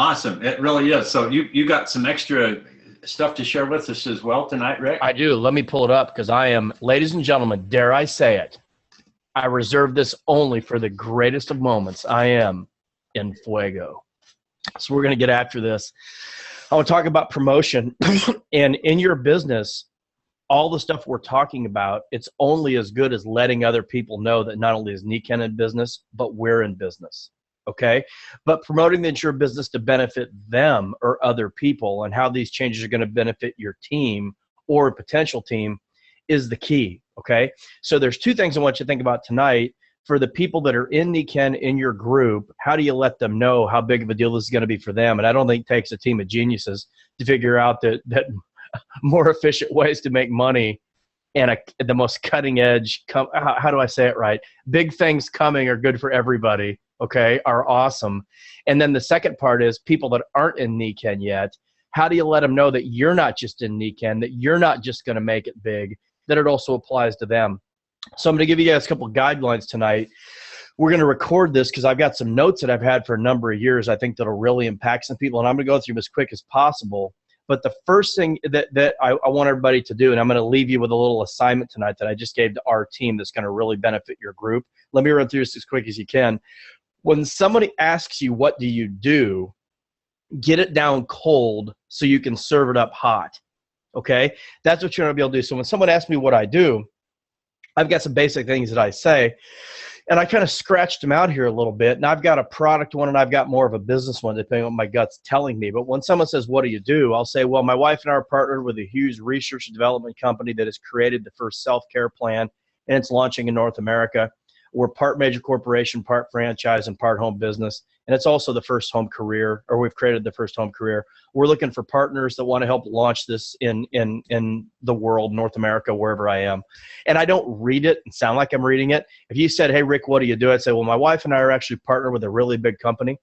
Awesome. It really is. So you got some extra stuff to share with us as well tonight, Rick? I do. Let me pull it up because I am, ladies and gentlemen, dare I say it, I reserve this only for the greatest of moments. I am in fuego. So we're going to get after this. I want to talk about promotion. And in your business, all the stuff we're talking about, it's only as good as letting other people know that not only is Nikken in business, but we're in business. Okay. But promoting the insurance business to benefit them or other people and how these changes are going to benefit your team or a potential team is the key. Okay. So there's two things I want you to think about tonight. For the people that are in Nikken in your group, how do you let them know how big of a deal this is going to be for them? And I don't think it takes a team of geniuses to figure out that more efficient ways to make money and the most cutting edge, how do I say it right? Big things coming are good for everybody. Okay, are awesome. And then the second part is people that aren't in Nikken yet, how do you let them know that you're not just in Nikken, that you're not just going to make it big, that it also applies to them? So I'm going to give you guys a couple of guidelines tonight. We're going to record this because I've got some notes that I've had for a number of years I think that'll really impact some people, and I'm going to go through them as quick as possible. But the first thing that I want everybody to do, and I'm going to leave you with a little assignment tonight that I just gave to our team that's going to really benefit your group. Let me run through this as quick as you can. When somebody asks you, what do? Get it down cold so you can serve it up hot, okay? That's what you're going to be able to do. So when someone asks me what I do, I've got some basic things that I say, and I kind of scratched them out here a little bit, and I've got a product one and I've got more of a business one depending on what my gut's telling me. But when someone says, what do? I'll say, well, my wife and I are partnered with a huge research and development company that has created the first self-care plan, and it's launching in North America. We're part major corporation, part franchise, and part home business. And it's also the first home career, or we've created the first home career. We're looking for partners that want to help launch this in the world, North America, wherever I am. And I don't read it and sound like I'm reading it. If you said, hey, Rick, what do? I'd say, well, my wife and I are actually partnered with a really big company.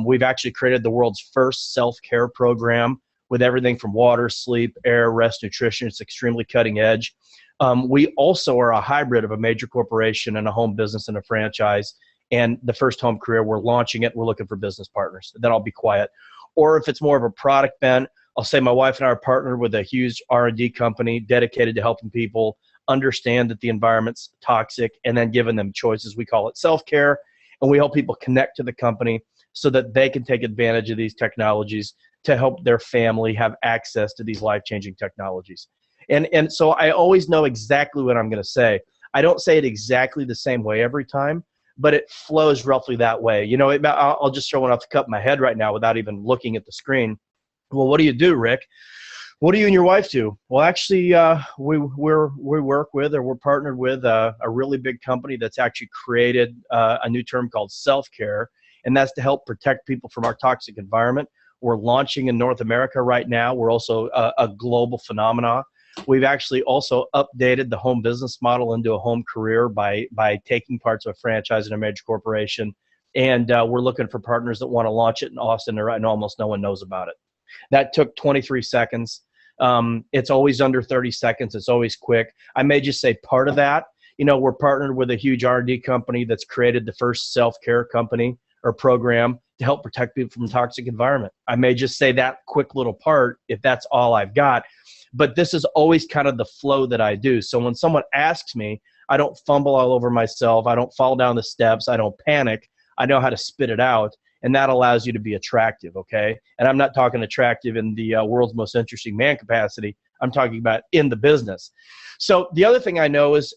We've actually created the world's first self-care program with everything from water, sleep, air, rest, nutrition. It's extremely cutting edge. We also are a hybrid of a major corporation and a home business and a franchise. And the first home career, we're launching it. We're looking for business partners. Then I'll be quiet. Or if it's more of a product bent, I'll say my wife and I are partnered with a huge R&D company dedicated to helping people understand that the environment's toxic and then giving them choices. We call it self-care. And we help people connect to the company so that they can take advantage of these technologies to help their family have access to these life-changing technologies. And so I always know exactly what I'm going to say. I don't say it exactly the same way every time, but it flows roughly that way. You know, I'll just throw one off the cup of my head right now without even looking at the screen. Well, what do, Rick? What do you and your wife do? Well, actually, we work with, or we're partnered with a really big company that's actually created a new term called self-care, and that's to help protect people from our toxic environment. We're launching in North America right now. We're also a global phenomenon. We've actually also updated the home business model into a home career by taking parts of a franchise in a major corporation. And we're looking for partners that want to launch it in Austin, and almost no one knows about it. That took 23 seconds. It's always under 30 seconds. It's always quick. I may just say part of that. You know, we're partnered with a huge R&D company that's created the first self-care company or program to help protect people from a toxic environment. I may just say that quick little part if that's all I've got. But this is always kind of the flow that I do. So when someone asks me, I don't fumble all over myself. I don't fall down the steps. I don't panic. I know how to spit it out. And that allows you to be attractive, okay? And I'm not talking attractive in the world's most interesting man capacity. I'm talking about in the business. So the other thing I know is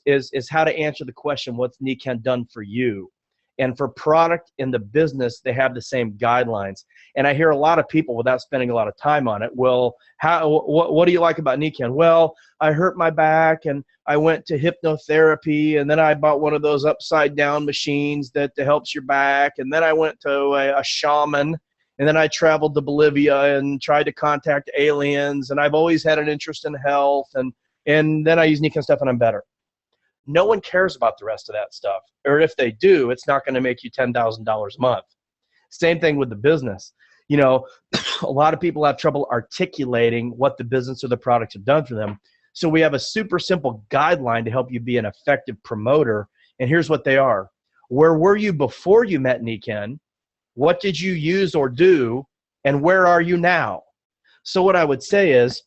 how to answer the question, what's Nikken done for you? And for product in the business, they have the same guidelines. And I hear a lot of people, without spending a lot of time on it, well, what do you like about Nikken? Well, I hurt my back and I went to hypnotherapy, and then I bought one of those upside down machines that helps your back, and then I went to a shaman, and then I traveled to Bolivia and tried to contact aliens, and I've always had an interest in health, and then I use Nikken stuff and I'm better. No one cares about the rest of that stuff. Or if they do, it's not going to make you $10,000 a month. Same thing with the business. You know, a lot of people have trouble articulating what the business or the products have done for them. So we have a super simple guideline to help you be an effective promoter. And here's what they are. Where were you before you met Nikken? What did you use or do? And where are you now? So what I would say is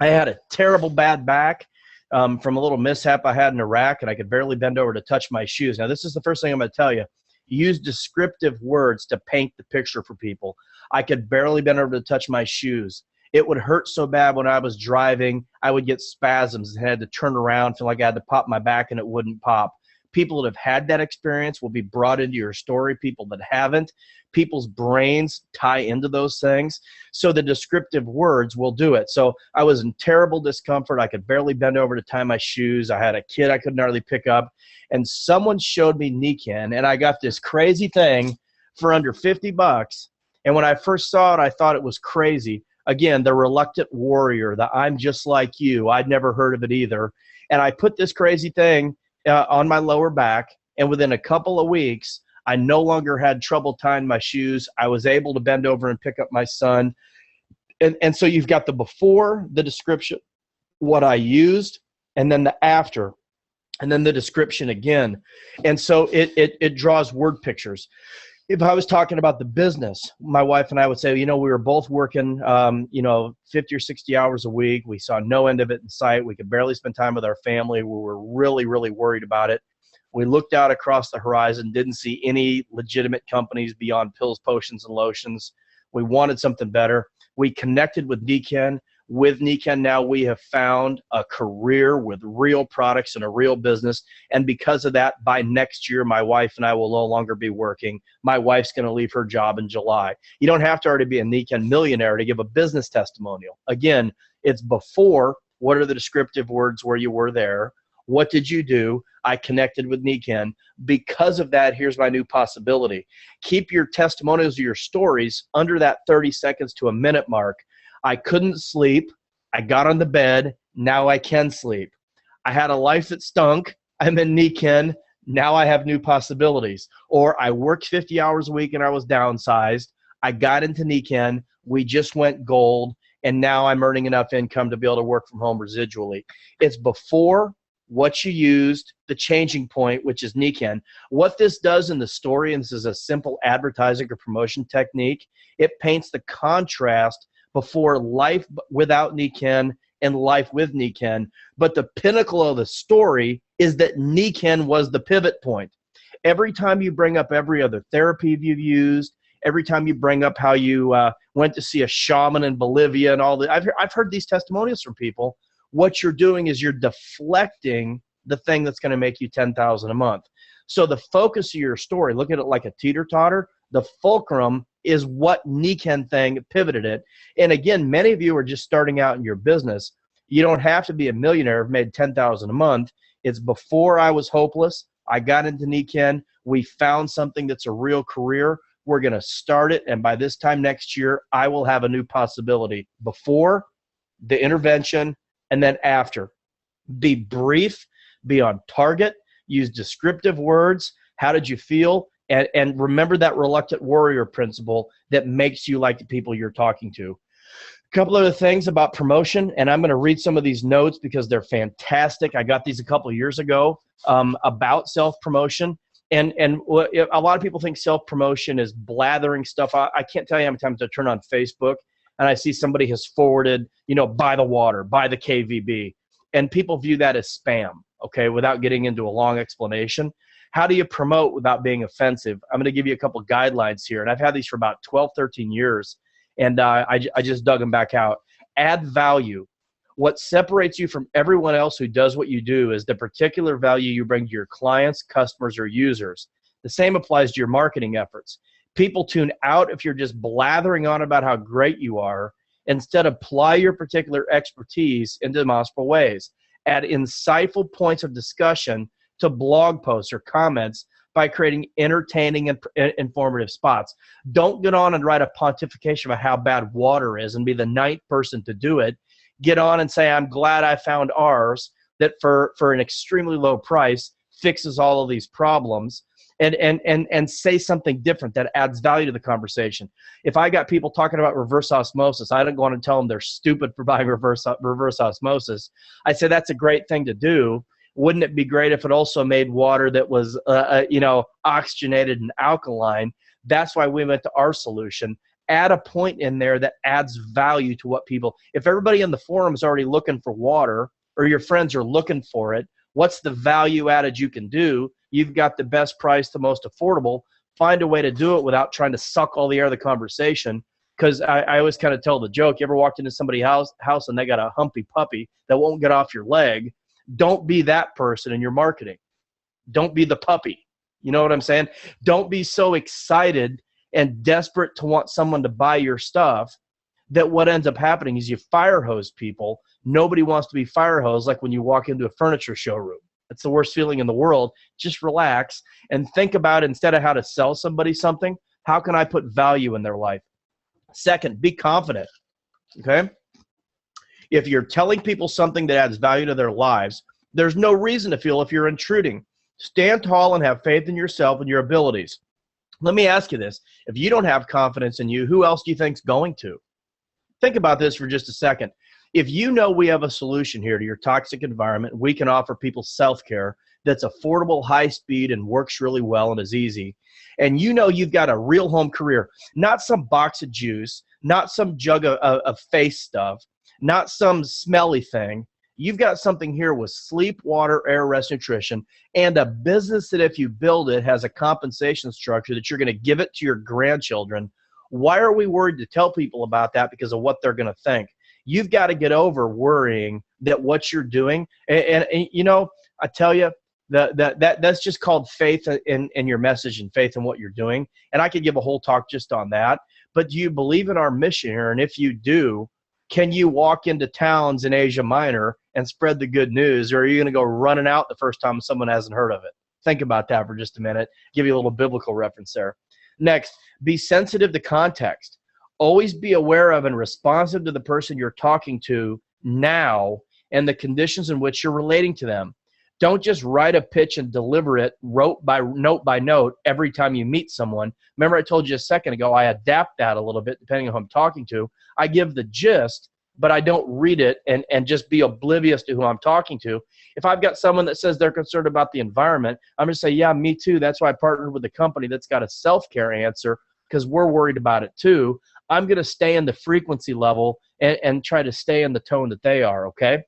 I had a terrible bad back from a little mishap I had in Iraq, and I could barely bend over to touch my shoes. Now, this is the first thing I'm going to tell you. Use descriptive words to paint the picture for people. I could barely bend over to touch my shoes. It would hurt so bad when I was driving, I would get spasms and had to turn around, feel like I had to pop my back and it wouldn't pop. People that have had that experience will be brought into your story. People that haven't, people's brains tie into those things. So the descriptive words will do it. So I was in terrible discomfort. I could barely bend over to tie my shoes. I had a kid I couldn't hardly pick up. And someone showed me Nikken, and I got this crazy thing for under $50. And when I first saw it, I thought it was crazy. Again, the reluctant warrior, the I'm just like you. I'd never heard of it either. And I put this crazy thing on my lower back, and within a couple of weeks, I no longer had trouble tying my shoes. I was able to bend over and pick up my son. And so you've got the before, the description, what I used, and then the after, and then the description again. And so it draws word pictures. If I was talking about the business, my wife and I would say, we were both working, 50 or 60 hours a week. We saw no end of it in sight. We could barely spend time with our family. We were really, really worried about it. We looked out across the horizon, didn't see any legitimate companies beyond pills, potions, and lotions. We wanted something better. We connected with Nikken. With Nikken now, we have found a career with real products and a real business. And because of that, by next year, my wife and I will no longer be working. My wife's going to leave her job in July. You don't have to already be a Nikken millionaire to give a business testimonial. Again, it's before. What are the descriptive words where you were there? What did you do? I connected with Nikken. Because of that, here's my new possibility. Keep your testimonials or your stories under that 30 seconds to a minute mark. I couldn't sleep. I got on the bed. Now I can sleep. I had a life that stunk. I'm in Nikken. Now I have new possibilities. Or I worked 50 hours a week and I was downsized. I got into Nikken. We just went gold. And now I'm earning enough income to be able to work from home residually. It's before, what you used, the changing point, which is Nikken. What this does in the story, and this is a simple advertising or promotion technique, it paints the contrast before life without Nikken and life with Nikken. But the pinnacle of the story is that Nikken was the pivot point. Every time you bring up every other therapy you've used, every time you bring up how you went to see a shaman in Bolivia and all that, I've heard these testimonials from people. What you're doing is you're deflecting the thing that's going to make you $10,000 a month. So the focus of your story, look at it like a teeter-totter. The fulcrum is what Nikken thing pivoted it. And again, many of you are just starting out in your business. You don't have to be a millionaire. I've made $10,000 a month. It's before I was hopeless. I got into Nikken. We found something that's a real career. We're going to start it. And by this time next year, I will have a new possibility. Before, the intervention, and then after. Be brief, be on target, use descriptive words. How did you feel? And remember that reluctant warrior principle that makes you like the people you're talking to. A couple other things about promotion, and I'm going to read some of these notes because they're fantastic. I got these a couple of years ago about self-promotion. And a lot of people think self-promotion is blathering stuff. I can't tell you how many times I turn on Facebook and I see somebody has forwarded, buy the water, buy the KVB. And people view that as spam, okay, without getting into a long explanation. How do you promote without being offensive? I'm going to give you a couple guidelines here. And I've had these for about 12, 13 years. And I just dug them back out. Add value. What separates you from everyone else who does what you do is the particular value you bring to your clients, customers, or users. The same applies to your marketing efforts. People tune out if you're just blathering on about how great you are. Instead, apply your particular expertise in demonstrable ways. Add insightful points of discussion to blog posts or comments by creating entertaining and informative spots. Don't get on and write a pontification about how bad water is and be the ninth person to do it. Get on and say, I'm glad I found ours that for an extremely low price fixes all of these problems. And say something different that adds value to the conversation. If I got people talking about reverse osmosis, I don't go on and tell them they're stupid for buying reverse osmosis. I say that's a great thing to do. Wouldn't it be great if it also made water that was, oxygenated and alkaline? That's why we went to our solution. add a point in there that adds value to what people, if everybody in the forum is already looking for water or your friends are looking for it, what's the value added you can do? You've got the best price, the most affordable. Find a way to do it without trying to suck all the air of the conversation. Because I always kind of tell the joke, you ever walked into somebody's house and they got a humpy puppy that won't get off your leg? Don't be that person in your marketing. Don't be the puppy. You know what I'm saying? Don't be so excited and desperate to want someone to buy your stuff that what ends up happening is you fire hose people. Nobody wants to be fire hosed like when you walk into a furniture showroom. It's the worst feeling in the world. Just relax and think about, instead of how to sell somebody something, how can I put value in their life? Second, be confident, okay? If you're telling people something that adds value to their lives, there's no reason to feel if you're intruding. Stand tall and have faith in yourself and your abilities. Let me ask you this. If you don't have confidence in you, who else do you think's going to? Think about this for just a second. If you know we have a solution here to your toxic environment, we can offer people self-care that's affordable, high speed, and works really well and is easy, and you know you've got a real home career, not some box of juice, not some jug of face stuff, not some smelly thing. You've got something here with sleep, water, air, rest, nutrition, and a business that if you build it has a compensation structure that you're going to give it to your grandchildren. Why are we worried to tell people about that? Because of what they're going to think. You've got to get over worrying that what you're doing, and you know, I tell you, that's just called faith in your message and faith in what you're doing. And I could give a whole talk just on that. But do you believe in our mission here? And if you do, can you walk into towns in Asia Minor and spread the good news? Or are you going to go running out the first time someone hasn't heard of it? Think about that for just a minute. Give you a little biblical reference there. Next, be sensitive to context. Always be aware of and responsive to the person you're talking to now and the conditions in which you're relating to them. Don't just write a pitch and deliver it note by note every time you meet someone. Remember I told you a second ago, I adapt that a little bit depending on who I'm talking to. I give the gist, but I don't read it and just be oblivious to who I'm talking to. If I've got someone that says they're concerned about the environment, I'm going to say, yeah, me too. That's why I partnered with a company that's got a self-care answer because we're worried about it too. I'm going to stay in the frequency level and try to stay in the tone that they are, okay?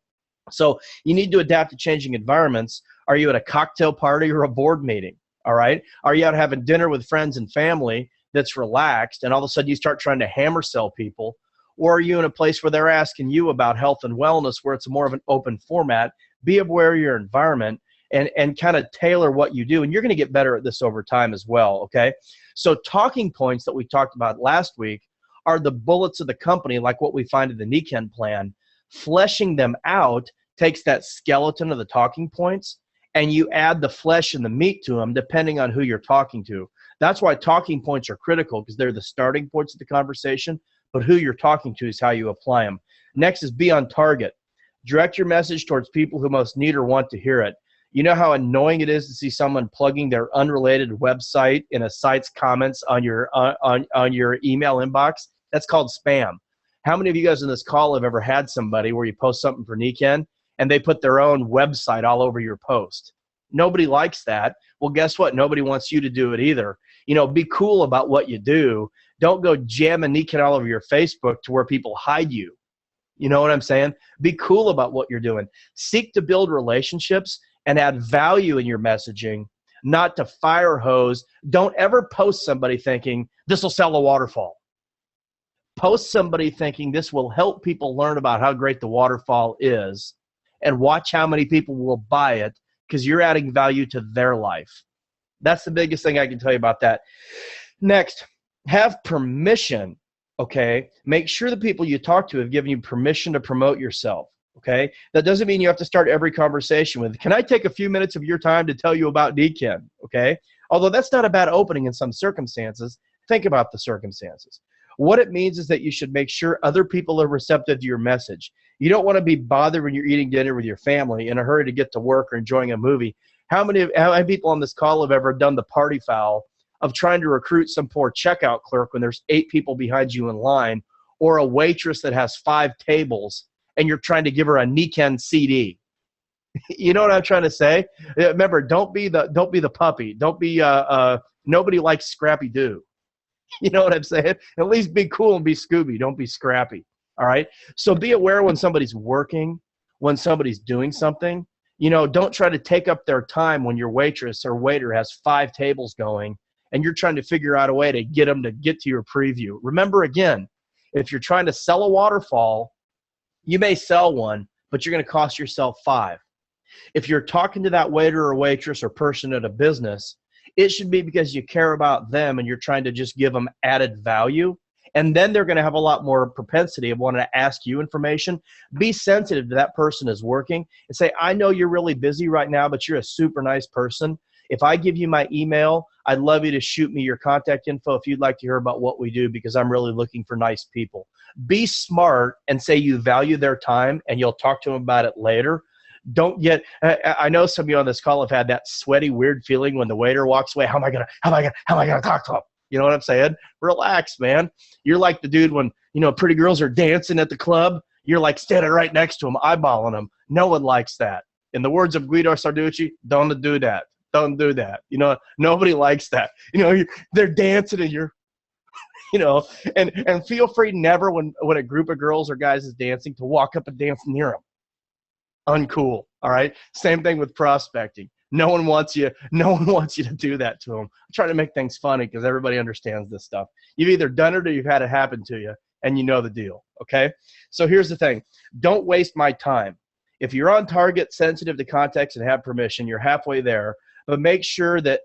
So you need to adapt to changing environments. Are you at a cocktail party or a board meeting? All right. Are you out having dinner with friends and family that's relaxed and all of a sudden you start trying to hammer sell people? Or are you in a place where they're asking you about health and wellness where it's more of an open format? Be aware of your environment and kind of tailor what you do. And you're going to get better at this over time as well. Okay. So talking points that we talked about last week are the bullets of the company, like what we find in the Nikken plan. Fleshing them out takes that skeleton of the talking points and you add the flesh and the meat to them depending on who you're talking to. That's why talking points are critical because they're the starting points of the conversation, but who you're talking to is how you apply them. Next is be on target. Direct your message towards people who most need or want to hear it. You know how annoying it is to see someone plugging their unrelated website in a site's comments on your email inbox? That's called spam. How many of you guys in this call have ever had somebody where you post something for Nikken and they put their own website all over your post? Nobody likes that. Well, guess what? Nobody wants you to do it either. You know, be cool about what you do. Don't go jamming Nikken all over your Facebook to where people hide you. You know what I'm saying? Be cool about what you're doing. Seek to build relationships and add value in your messaging, not to fire hose. Don't ever post somebody thinking, this will sell a waterfall. Post somebody thinking this will help people learn about how great the waterfall is and watch how many people will buy it because you're adding value to their life. That's the biggest thing I can tell you about that. Next, have permission, okay? Make sure the people you talk to have given you permission to promote yourself, okay? That doesn't mean you have to start every conversation with, can I take a few minutes of your time to tell you about Nikken, okay? Although that's not a bad opening in some circumstances. Think about the circumstances. What it means is that you should make sure other people are receptive to your message. You don't want to be bothered when you're eating dinner with your family in a hurry to get to work or enjoying a movie. How many people on this call have ever done the party foul of trying to recruit some poor checkout clerk when there's 8 people behind you in line, or a waitress that has 5 tables and you're trying to give her a Nikken CD? You know what I'm trying to say? Remember, don't be the puppy. Don't be nobody likes Scrappy Doo. You know what I'm saying? At least be cool and be Scooby. Don't be scrappy. All right. So be aware when somebody's working, when somebody's doing something. You know, don't try to take up their time when your waitress or waiter has 5 tables going and you're trying to figure out a way to get them to get to your preview. Remember, again, if you're trying to sell a waterfall, you may sell one, but you're going to cost yourself 5. If you're talking to that waiter or waitress or person at a business, it should be because you care about them and you're trying to just give them added value. And then they're going to have a lot more propensity of wanting to ask you information. Be sensitive to that person is working and say, I know you're really busy right now, but you're a super nice person. If I give you my email, I'd love you to shoot me your contact info if you'd like to hear about what we do, because I'm really looking for nice people. Be smart and say you value their time and you'll talk to them about it later. Don't get, I know some of you on this call have had that sweaty, weird feeling when the waiter walks away. How am I going to talk to him? You know what I'm saying? Relax, man. You're like the dude when, you know, pretty girls are dancing at the club. You're like standing right next to them, eyeballing them. No one likes that. In the words of Guido Sarducci, don't do that. Don't do that. You know, nobody likes that. You know, they're dancing and you're, you know, and feel free never when a group of girls or guys is dancing to walk up and dance near them. Uncool. All right. Same thing with prospecting. No one wants you to do that to them. I'm trying to make things funny because everybody understands this stuff. You've either done it or you've had it happen to you, and you know the deal. Okay. So here's the thing. Don't waste my time. If you're on target, sensitive to context, and have permission, you're halfway there. But make sure that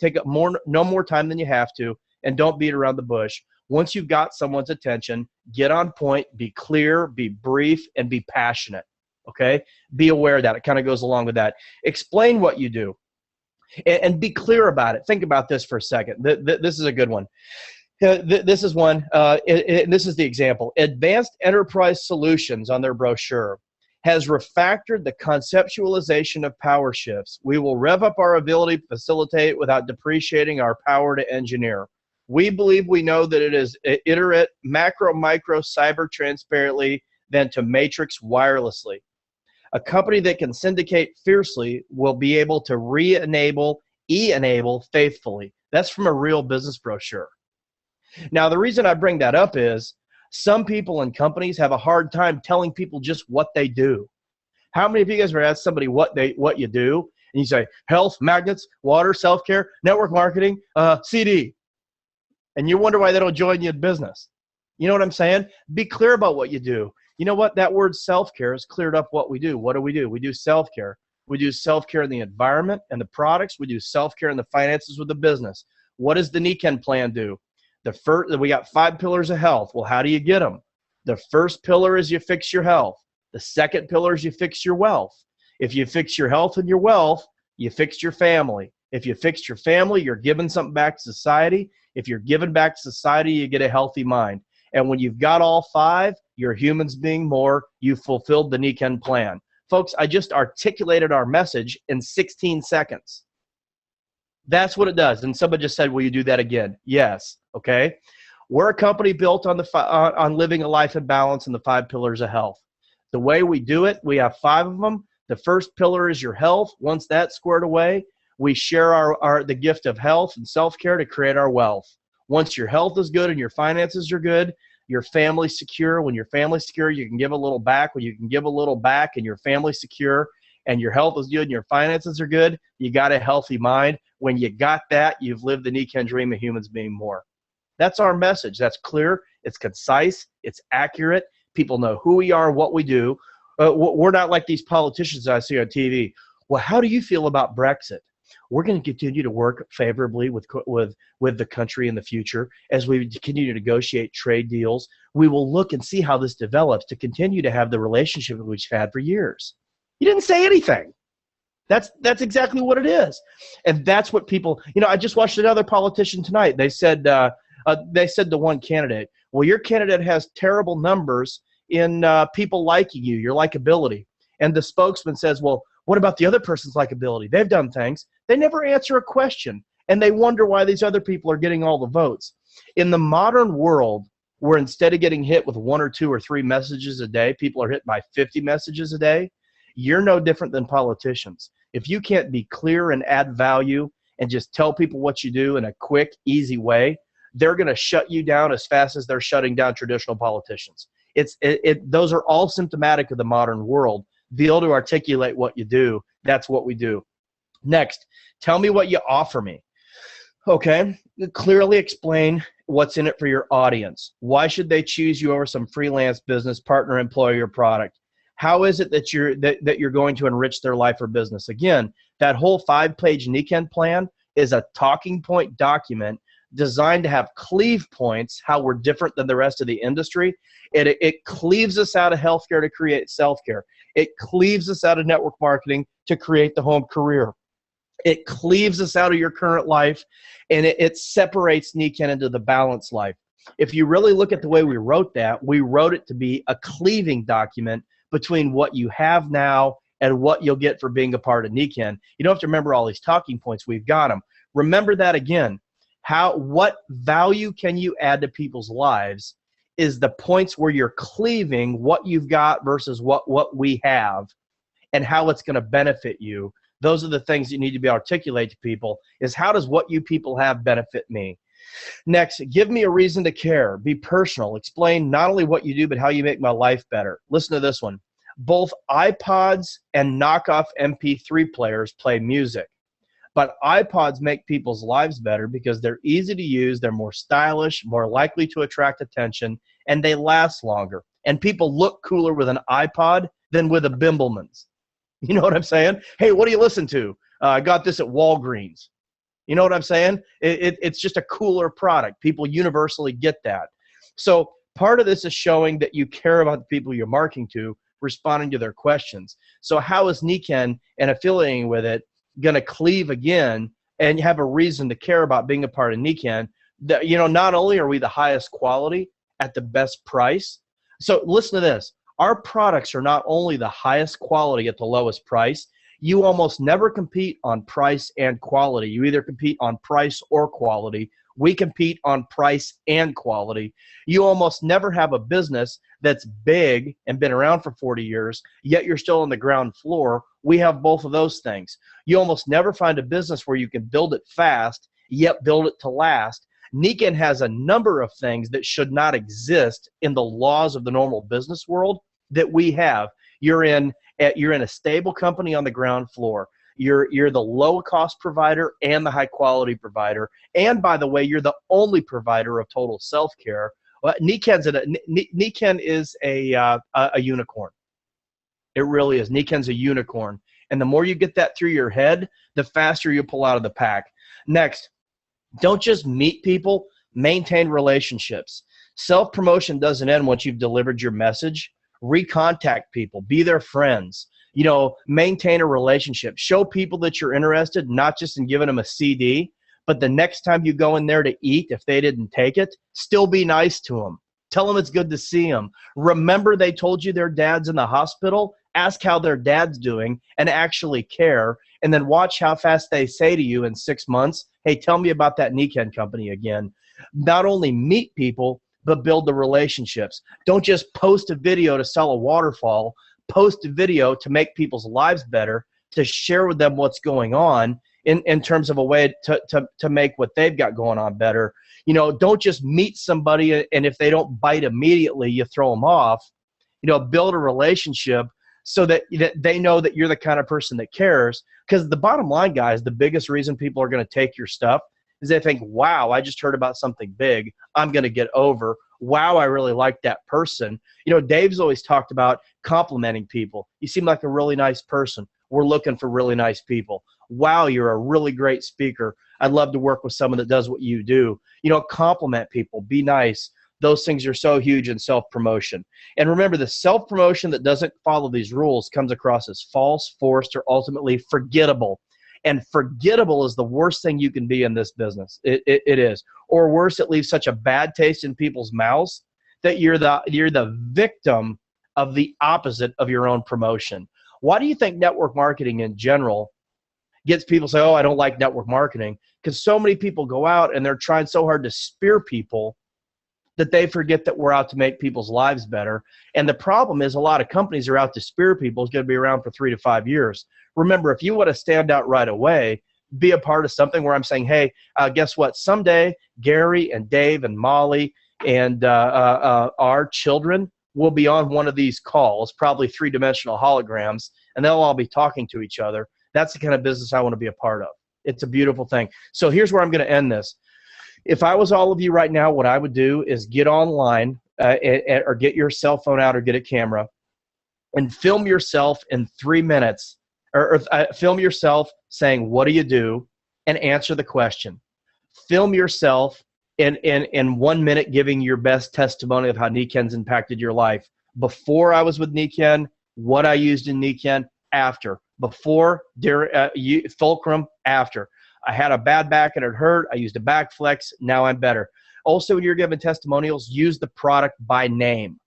take up no more time than you have to, and don't beat around the bush. Once you've got someone's attention, get on point, be clear, be brief, and be passionate. Okay? Be aware of that. It kind of goes along with that. Explain what you do and be clear about it. Think about this for a second. This is a good one. This is one, and this is the example. Advanced Enterprise Solutions on their brochure has refactored the conceptualization of power shifts. We will rev up our ability to facilitate without depreciating our power to engineer. We believe we know that it is iterate, macro, micro, cyber transparently than to matrix wirelessly. A company that can syndicate fiercely will be able to re-enable, e-enable faithfully. That's from a real business brochure. Now, the reason I bring that up is some people and companies have a hard time telling people just what they do. How many of you guys ever asked somebody what you do, and you say health, magnets, water, self-care, network marketing, CD, and you wonder why they don't join you in business? You know what I'm saying? Be clear about what you do. You know what? That word self-care has cleared up what we do. What do? We do self-care. We do self-care in the environment and the products. We do self-care in the finances with the business. What does the Nikken plan do? We got 5 pillars of health. Well, how do you get them? The first pillar is you fix your health. The second pillar is you fix your wealth. If you fix your health and your wealth, you fix your family. If you fix your family, you're giving something back to society. If you're giving back to society, you get a healthy mind. And when you've got all 5, you're humans being more, you've fulfilled the Nikken plan. Folks, I just articulated our message in 16 seconds. That's what it does. And somebody just said, will you do that again? Yes. Okay. We're a company built on living a life in balance and the 5 pillars of health. The way we do it, we have 5 of them. The first pillar is your health. Once that's squared away, we share the gift of health and self-care to create our wealth. Once your health is good and your finances are good, your family's secure. When your family's secure, you can give a little back. When you can give a little back and your family's secure and your health is good and your finances are good, you got a healthy mind. When you got that, you've lived the Nikken dream of humans being more. That's our message. That's clear. It's concise. It's accurate. People know who we are, what we do. We're not like these politicians I see on TV. Well, how do you feel about Brexit? We're going to continue to work favorably with the country in the future as we continue to negotiate trade deals. We will look and see how this develops to continue to have the relationship that we've had for years. You didn't say anything. That's exactly what it is. And that's what people, I just watched another politician tonight. They said to one candidate, well, your candidate has terrible numbers in people liking you, your likability. And the spokesman says, well, what about the other person's likability? They've done things. They never answer a question, and they wonder why these other people are getting all the votes. In the modern world, where instead of getting hit with 1 or 2 or 3 messages a day, people are hit by 50 messages a day, you're no different than politicians. If you can't be clear and add value and just tell people what you do in a quick, easy way, they're going to shut you down as fast as they're shutting down traditional politicians. Those are all symptomatic of the modern world. Be able to articulate what you do. That's what we do. Next, tell me what you offer me. Okay, clearly explain what's in it for your audience. Why should they choose you over some freelance business partner, employee, or product? How is it that you're going to enrich their life or business? Again, that whole 5-page NECANN plan is a talking point document designed to have cleave points, how we're different than the rest of the industry. It cleaves us out of healthcare to create self-care. It cleaves us out of network marketing to create the home career. It cleaves us out of your current life, and it separates NECANN into the balanced life. If you really look at the way we wrote that, we wrote it to be a cleaving document between what you have now and what you'll get for being a part of NECANN. You don't have to remember all these talking points. We've got them. Remember that again. What value can you add to people's lives is the points where you're cleaving what you've got versus what we have and how it's going to benefit you. Those are the things you need to be articulate to people, is how does what you people have benefit me? Next, give me a reason to care. Be personal. Explain not only what you do, but how you make my life better. Listen to this one. Both iPods and knockoff MP3 players play music, but iPods make people's lives better because they're easy to use, they're more stylish, more likely to attract attention, and they last longer. And people look cooler with an iPod than with a Bimbleman's. You know what I'm saying? Hey, what do you listen to? I got this at Walgreens. You know what I'm saying? It's just a cooler product. People universally get that. So part of this is showing that you care about the people you're marketing to, responding to their questions. So how is NECANN and affiliating with it going to cleave again and have a reason to care about being a part of NECANN? Not only are we the highest quality at the best price. So listen to this. Our products are not only the highest quality at the lowest price. You almost never compete on price and quality. You either compete on price or quality. We compete on price and quality. You almost never have a business that's big and been around for 40 years, yet you're still on the ground floor. We have both of those things. You almost never find a business where you can build it fast, yet build it to last. NECANN has a number of things that should not exist in the laws of the normal business world that we have. You're in a stable company on the ground floor. You're the low cost provider and the high quality provider. And by the way, you're the only provider of total self-care. NECANN is a unicorn. It really is. NECANN's a unicorn. And the more you get that through your head, the faster you pull out of the pack. Next, don't just meet people, maintain relationships. Self-promotion doesn't end once you've delivered your message. Recontact people, be their friends, maintain a relationship, show people that you're interested, not just in giving them a CD, but the next time you go in there to eat, if they didn't take it, still be nice to them. Tell them it's good to see them. Remember they told you their dad's in the hospital? Ask how their dad's doing and actually care, and then watch how fast they say to you in 6 months, hey, tell me about that NECANN company again. Not only meet people, but build the relationships. Don't just post a video to sell a waterfall. Post a video to make people's lives better, to share with them what's going on in terms of a way to make what they've got going on better. Don't just meet somebody and if they don't bite immediately, you throw them off. Build a relationship so that they know that you're the kind of person that cares. Because the bottom line, guys, the biggest reason people are going to take your stuff is they think, wow, I just heard about something big. I'm going to get over. Wow, I really like that person. Dave's always talked about complimenting people. You seem like a really nice person. We're looking for really nice people. Wow, you're a really great speaker. I'd love to work with someone that does what you do. Compliment people. Be nice. Those things are so huge in self-promotion. And remember, the self-promotion that doesn't follow these rules comes across as false, forced, or ultimately forgettable. And forgettable is the worst thing you can be in this business. It is. Or worse, it leaves such a bad taste in people's mouths that you're the victim of the opposite of your own promotion. Why do you think network marketing in general gets people to say, oh, I don't like network marketing? Because so many people go out and they're trying so hard to spear people that they forget that we're out to make people's lives better. And the problem is a lot of companies are out to spear people is going to be around for 3 to 5 years. Remember, if you want to stand out right away, be a part of something where I'm saying, hey, guess what? Someday Gary and Dave and Molly and our children will be on one of these calls, probably three-dimensional holograms, and they'll all be talking to each other. That's the kind of business I want to be a part of. It's a beautiful thing. So here's where I'm going to end this. If I was all of you right now, what I would do is get online or get your cell phone out or get a camera and film yourself in 3 minutes or film yourself saying, what do you do? And answer the question. Film yourself in 1 minute giving your best testimony of how Niken's impacted your life. Before I was with Niken, what I used in Niken, after. Before, fulcrum, after. I had a bad back and it hurt. I used a back flex. Now I'm better. Also, when you're giving testimonials, use the product by name.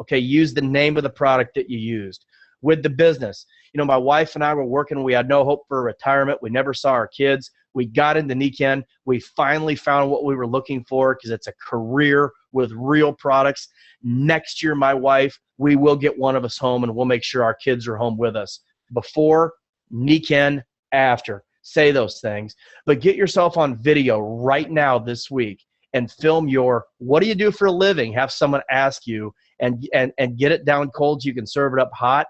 Okay, use the name of the product that you used. With the business, you know, my wife and I were working. We had no hope for retirement. We never saw our kids. We got into Niken. We finally found what we were looking for because it's a career with real products. Next year, my wife, we will get one of us home and we'll make sure our kids are home with us. Before, Niken, after. Say those things. But get yourself on video right now this week and film your, what do you do for a living? Have someone ask you and get it down cold so you can serve it up hot.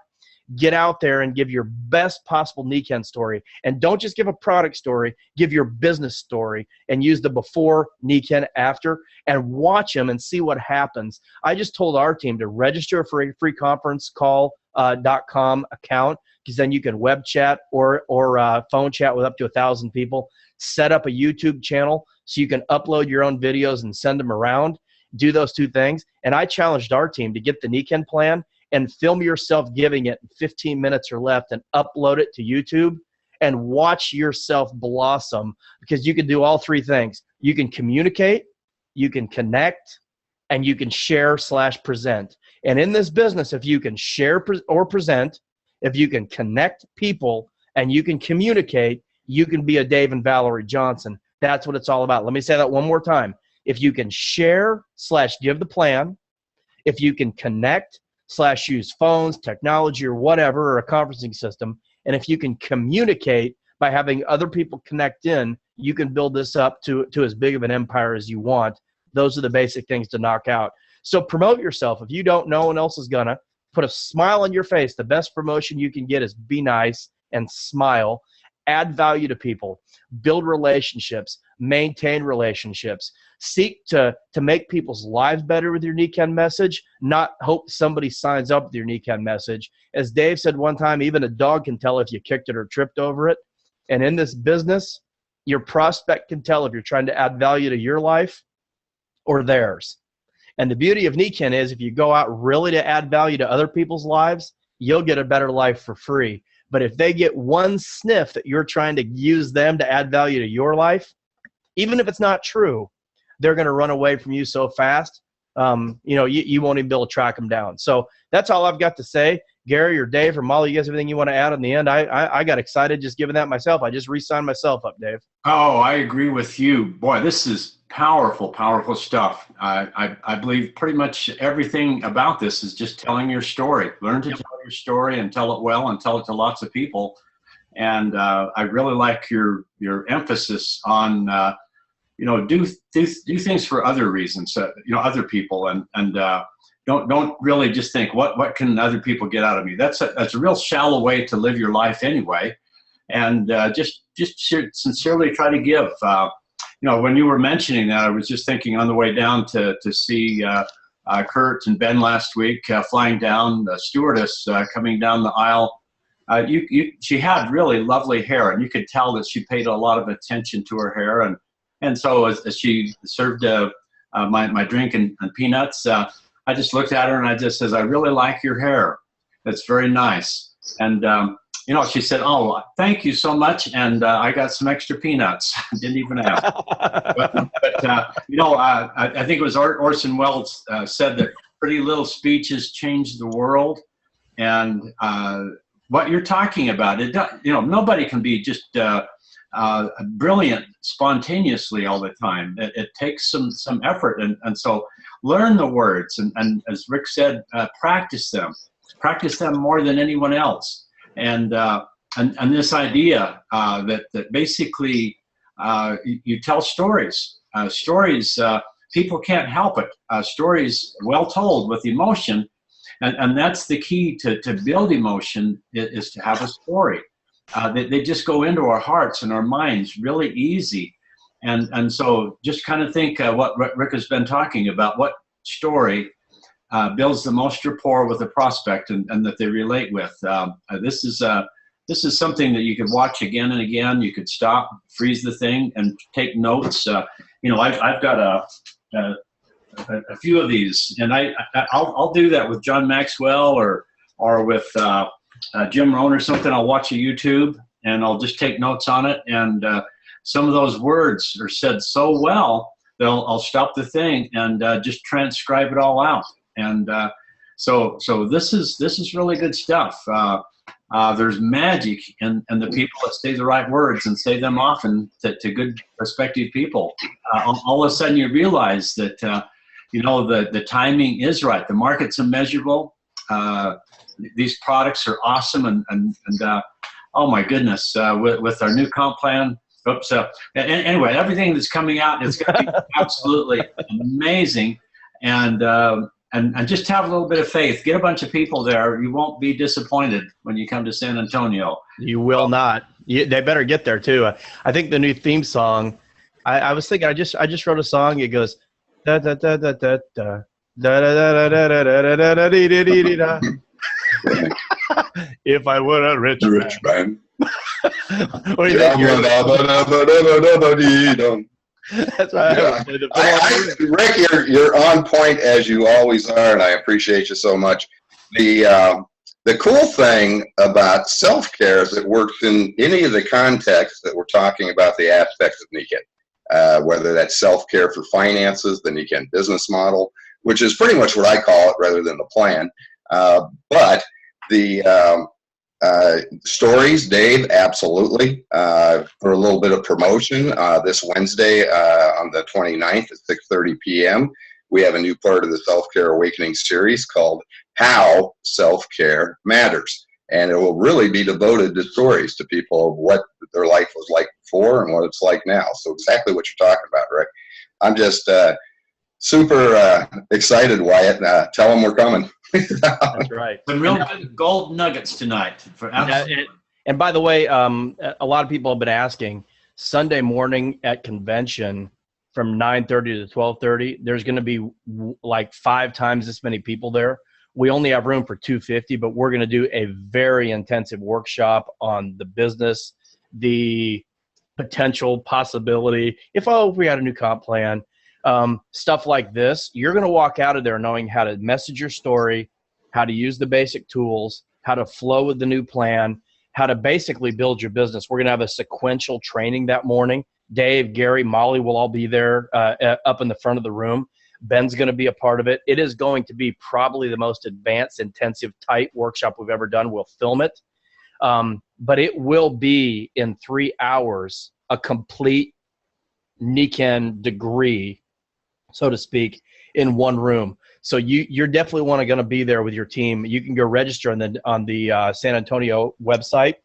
Get out there and give your best possible Niken story. And don't just give a product story, give your business story and use the before, Niken, after, and watch them and see what happens. I just told our team to register for a free conference call.com account, because then you can web chat or phone chat with up to 1,000 people. Set up a YouTube channel so you can upload your own videos and send them around. Do those two things. And I challenged our team to get the Niken plan and film yourself giving it 15 minutes or less and upload it to YouTube and watch yourself blossom, because you can do all three things. You can communicate, you can connect, and you can share/present. And in this business, if you can share or present, if you can connect people and you can communicate, you can be a Dave and Valerie Johnson. That's what it's all about. Let me say that one more time. If you can share/give the plan, if you can connect / use phones, technology, or whatever, or a conferencing system, and if you can communicate by having other people connect in, you can build this up to as big of an empire as you want. Those are the basic things to knock out. So promote yourself. If you don't, no one else is gonna. Put a smile on your face. The best promotion you can get is be nice and smile. Add value to people. Build relationships. Maintain relationships. Seek to make people's lives better with your Niken message, not hope somebody signs up with your Niken message. As Dave said one time, even a dog can tell if you kicked it or tripped over it. And in this business, your prospect can tell if you're trying to add value to your life or theirs. And the beauty of Niken is if you go out really to add value to other people's lives, you'll get a better life for free. But if they get one sniff that you're trying to use them to add value to your life, even if it's not true, they're going to run away from you so fast, you won't even be able to track them down. So that's all I've got to say. Gary or Dave or Molly, you guys have anything you want to add in the end? I got excited just giving that myself. I just re-signed myself up, Dave. Oh, I agree with you. Boy, this is powerful, powerful stuff. I believe pretty much everything about this is just telling your story. Learn to tell your story and tell it well and tell it to lots of people. And I really like your emphasis on do things for other reasons, other people, and don't really just think what can other people get out of me. That's a real shallow way to live your life anyway. And just sincerely try to give. When you were mentioning that, I was just thinking on the way down to see Kurt and Ben last week flying down, the stewardess coming down the aisle. She had really lovely hair, and you could tell that she paid a lot of attention to her hair. And so as she served my drink and peanuts, I just looked at her and I just says, I really like your hair. It's very nice. And, she said, oh, thank you so much. And I got some extra peanuts. Didn't even ask. I think it was Orson Welles said that pretty little speeches change the world. And what you're talking about, nobody can be just brilliant spontaneously all the time. It takes some effort. And so learn the words. And as Rick said, practice them more than anyone else. And and this idea that basically you tell stories. Stories, people can't help it. Stories well told with emotion, and that's the key to build emotion is to have a story. They just go into our hearts and our minds really easy. And so just kind of think what Rick has been talking about, what story builds the most rapport with the prospect and that they relate with. This is something that you could watch again and again. You could stop, freeze the thing, and take notes. I've got a few of these, and I'll do that with John Maxwell or with Jim Rohn or something. I'll watch a YouTube and I'll just take notes on it. And some of those words are said so well, I'll stop the thing and just transcribe it all out. And so this is really good stuff. There's magic in the people that say the right words and say them often to good prospective people. All of a sudden you realize that the timing is right. The market's immeasurable. These products are awesome, and oh my goodness, with our new comp plan. Oops. Anyway, everything that's coming out is going to be absolutely amazing, and just have a little bit of faith. Get a bunch of people there. You won't be disappointed when you come to San Antonio. You will not. They better get there too. I think the new theme song. I was thinking. I just wrote a song. It goes da da da da da da da da da da da da da da. If I were a rich man. What do you think? That's right. Yeah. Rick, you're on point as you always are, and I appreciate you so much. The cool thing about self-care is it works in any of the contexts that we're talking about, the aspects of Nikken, whether that's self-care for finances, the Nikken business model, which is pretty much what I call it rather than the plan. But the stories, Dave, absolutely. For a little bit of promotion, this Wednesday on the 29th at 6:30 p.m., we have a new part of the Self-Care Awakening series called How Self-Care Matters. And it will really be devoted to stories, to people of what their life was like before and what it's like now. So exactly what you're talking about, Rick. I'm just super excited, Wyatt. Tell them we're coming. That's right. Some real good gold nuggets tonight. And by the way, a lot of people have been asking, Sunday morning at convention from 9:30 to 12:30, there's going to be like 5 times this many people there. We only have room for 250, but we're going to do a very intensive workshop on the business, the potential possibility, if we had a new comp plan, stuff like this. You're going to walk out of there knowing how to message your story, how to use the basic tools, how to flow with the new plan, how to basically build your business. We're going to have a sequential training that morning. Dave, Gary, Molly will all be there up in the front of the room. Ben's going to be a part of it. It is going to be probably the most advanced, intensive, tight workshop we've ever done. We'll film it. But it will be in 3 hours, a complete Nikken degree, so to speak, in one room. So you're definitely going to be there with your team. You can go register on the San Antonio website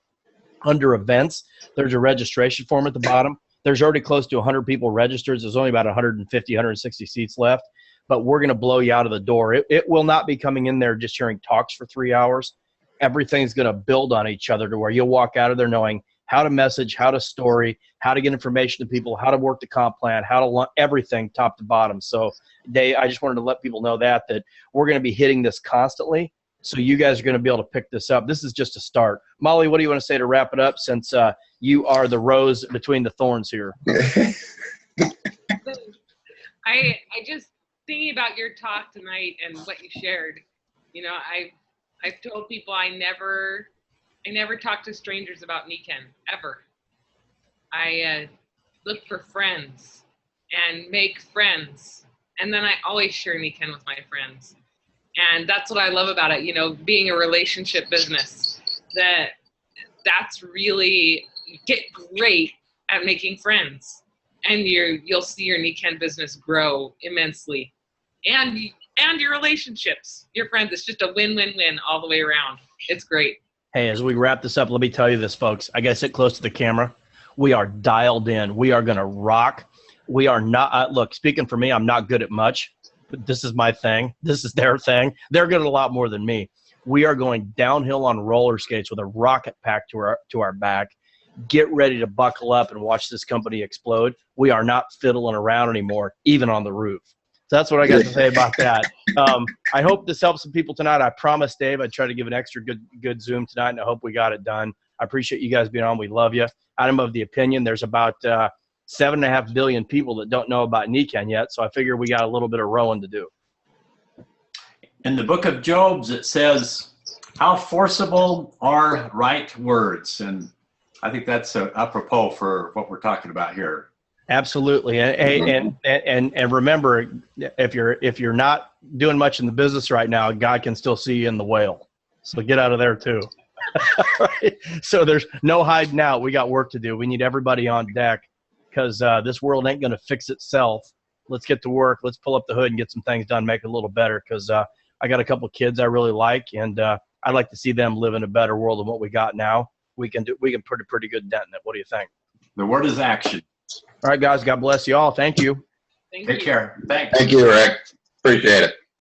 under events. There's a registration form at the bottom. There's already close to 100 people registered. There's only about 150, 160 seats left. But we're going to blow you out of the door. It will not be coming in there just hearing talks for 3 hours. Everything's going to build on each other to where you'll walk out of there knowing how to message, how to story, how to get information to people, how to work the comp plan, how to everything top to bottom. So, Dave, I just wanted to let people know that we're going to be hitting this constantly. So you guys are going to be able to pick this up. This is just a start. Molly, what do you want to say to wrap it up, since you are the rose between the thorns here? I just thinking about your talk tonight and what you shared. You know, I've told people I never talk to strangers about Nikken, ever. I look for friends and make friends, and then I always share Nikken with my friends. And that's what I love about it, you know, being a relationship business, that's really, you get great at making friends, and you'll see your Nikken business grow immensely, and your relationships, your friends. It's just a win-win-win all the way around. It's great. Hey, as we wrap this up, let me tell you this, folks. I got to sit close to the camera. We are dialed in. We are going to rock. We are not, look, speaking for me, I'm not good at much, but this is my thing. This is their thing. They're good at a lot more than me. We are going downhill on roller skates with a rocket pack to our back. Get ready to buckle up and watch this company explode. We are not fiddling around anymore, even on the roof. So that's what I got to say about that. I hope this helps some people tonight. I promised Dave I'd try to give an extra good Zoom tonight, and I hope we got it done. I appreciate you guys being on. We love you. I'm of the opinion there's about 7.5 billion people that don't know about NECANN yet, so I figure we got a little bit of rowing to do. In the book of Job, it says, how forcible are right words? And I think that's apropos for what we're talking about here. Absolutely. And remember, if you're not doing much in the business right now, God can still see you in the whale. So get out of there too. Right? So there's no hiding out. We got work to do. We need everybody on deck because this world ain't going to fix itself. Let's get to work. Let's pull up the hood and get some things done, make it a little better because I got a couple of kids I really like, and I'd like to see them live in a better world than what we got now. We can put a pretty good dent in it. What do you think? The word is action. All right, guys. God bless you all. Thank you. Thank Take you. care. Thanks. Thank you, Rick. Appreciate it.